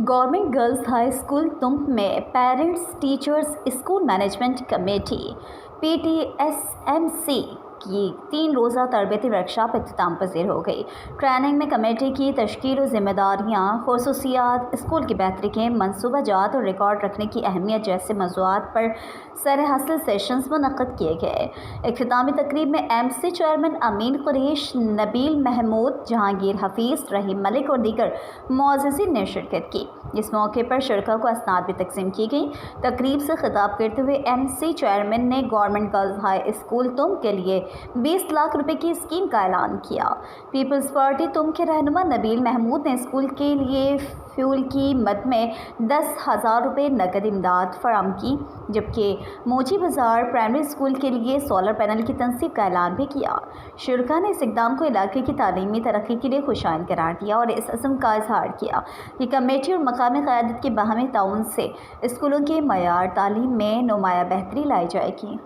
Government girls high school तुंग में parents teachers school management committee PTSMC की 3 रोज़ा तरबती workshop इख्तिताम पज़ीर हो गई। ट्रेनिंग में कमेटी की तश्कील और ज़िम्मेदारियाँ, खसूसियात, स्कूल की बेहतरी के मनसूबा जात और रिकॉर्ड रखने की अहमियत जैसे मौज़ूआत पर सरहासिल सेशंस मुनक़्क़द किए गए। इख्तितामी तकरीब में MC चेयरमैन अमीन कुरैश, नबील महमूद, जहांगीर हफीज़, रहीम मलिक और दीगर मुअज़्ज़िज़ीन ने शिरकत की। इस मौके पर शुरका को असनाद भी तकसीम की गई। तकरीब से खिताब करते हुए MC चेयरमैन ने गवर्नमेंट गर्ल्स हाई स्कूल तुंग के लिए 20 लाख रुपए की स्कीम का ऐलान किया। पीपल्स पार्टी तुंग के रहनुमा नबील महमूद ने स्कूल के लिए फ्यूल की मद में 10,000 रुपये नकद इमदाद फराम की, जबकि मोची बाजार प्राइमरी स्कूल के लिए सोलर पैनल की तनसीब का ऐलान भी किया। शुरका ने इस इक़दाम को इलाके की तालीमी तरक्की के लिए खुशाइन करार दिया और इस अज़्म का इजहार किया कि कमेटी और मकामी क़यादत के बाहमी ताउन से स्कूलों के मयार तालीम में नुमाया बेहतरी लाई जाएगी।